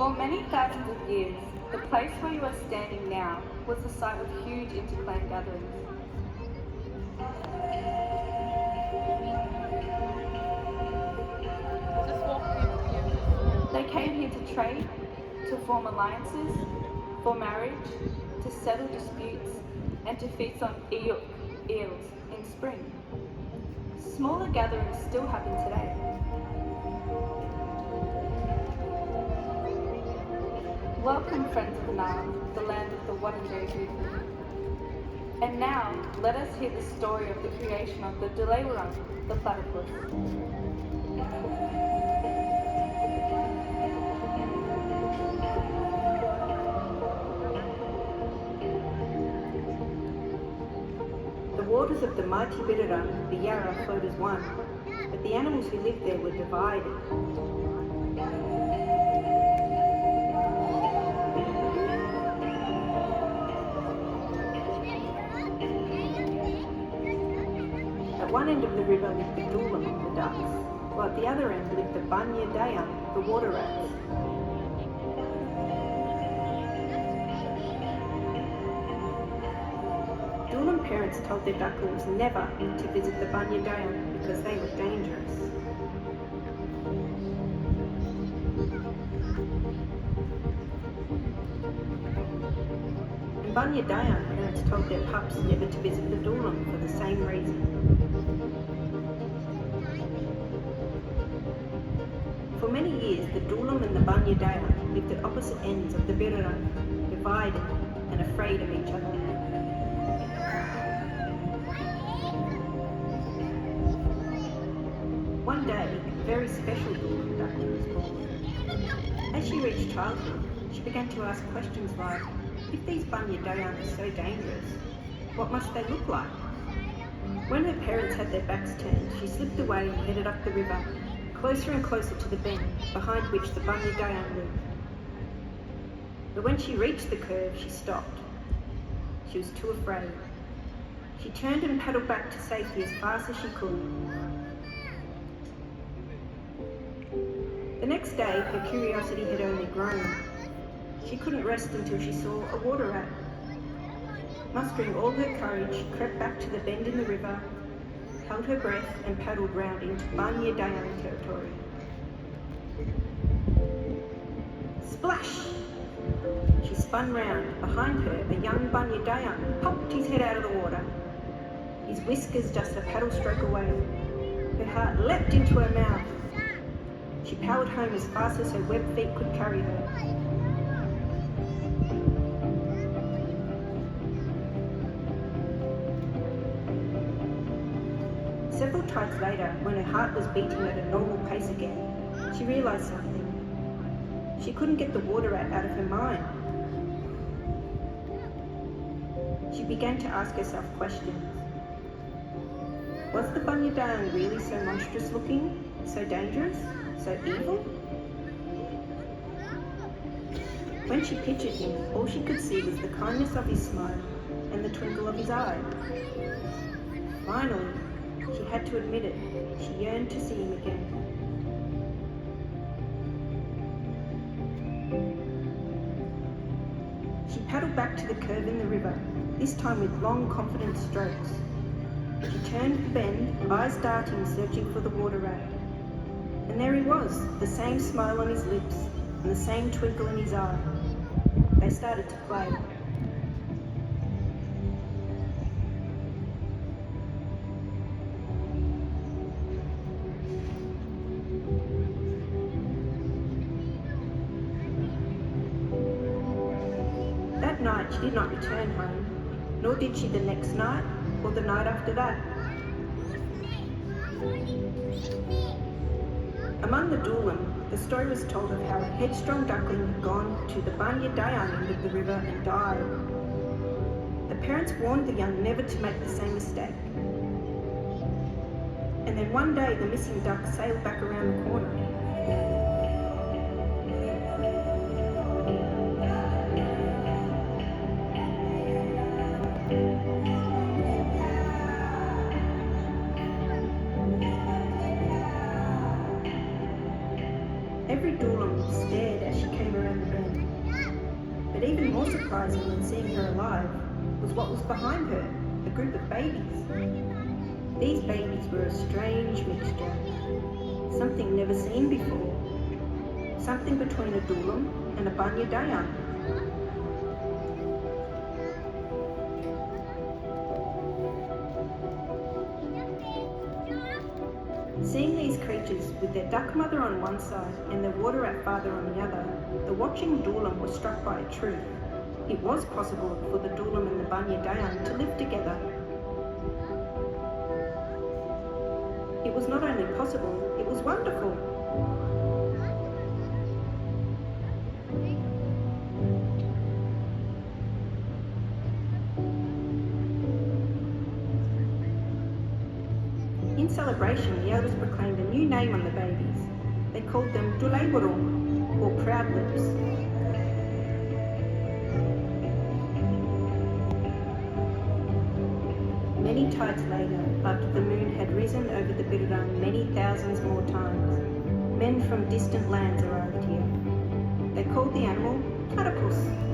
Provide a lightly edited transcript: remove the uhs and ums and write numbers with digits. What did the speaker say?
For many thousands of years, the place where you are standing now was the site of huge interclan gatherings. They came here to trade, to form alliances, for marriage, to settle disputes, and to feast on eels in spring. Smaller gatherings still happen today. Welcome, friends of Nile, the land of the Wurundjeri. And now, let us hear the story of the creation of the Dulayurung, the platypus. The waters of the mighty Birrarung, the Yarra, flowed as one, but the animals who lived there were divided. At one end of the river lived the Doolam, the ducks, while at the other end lived the Bunya Dayung, the water rats. Doolam parents told their ducklings never to visit the Bunya Dayung because they were dangerous. And Bunya Dayung parents told their pups never to visit the Doolam for the same reason. For many years, the Doolam and the Bunya Dayung lived at opposite ends of the Birrarung, divided and afraid of each other. One day, a very special Doolam duckling was born. As she reached childhood, she began to ask questions like, if these Bunya Dayung are so dangerous, what must they look like? When her parents had their backs turned, she slipped away and headed up the river, closer and closer to the bend behind which the Bunya Dayung lived. But when she reached the curve, she stopped. She was too afraid. She turned and paddled back to safety as fast as she could. The next day, her curiosity had only grown. She couldn't rest until she saw a water rat. Mustering all her courage, she crept back to the bend in the river, held her breath and paddled round into Bunya Dayung territory. Splash! She spun round. Behind her, a young Bunya Dayung popped his head out of the water. His whiskers just a paddle stroke away. Her heart leapt into her mouth. She powered home as fast as her webbed feet could carry her. Several tides later, when her heart was beating at a normal pace again, she realised something. She couldn't get the water rat out of her mind. She began to ask herself questions. Was the Bunya Dayung really so monstrous looking, so dangerous, so evil? When she pictured him, all she could see was the kindness of his smile and the twinkle of his eye. Finally, she had to admit it, she yearned to see him again. She paddled back to the curve in the river, this time with long, confident strokes. She turned the bend, eyes darting, searching for the water rat. And there he was, the same smile on his lips and the same twinkle in his eye. They started to play. That night she did not return home, nor did she the next night or the night after that. Among the Doolam, the story was told of how a headstrong duckling had gone to the Bunya Dayung end of the river and died. The parents warned the young never to make the same mistake. And then one day the missing duck sailed back around the corner. Every Doolam stared as she came around But even more surprising than seeing her alive was what was behind her, a group of babies. These babies were a strange mixture, something never seen before, something between a Doolam and a Banyadayan. Seeing these creatures with their duck mother on one side and their water rat father on the other, the watching Doolam was struck by a truth. It was possible for the Doolam and the Banyadayan to live together. It was not only possible, it was wonderful. In celebration, the elders proclaimed a new name on the babies. They called them Dulaiwarung, or Proud Lips. Many tides later, after the moon had risen over the Birrarung many thousands more times, men from distant lands arrived here. They called the animal Platypus.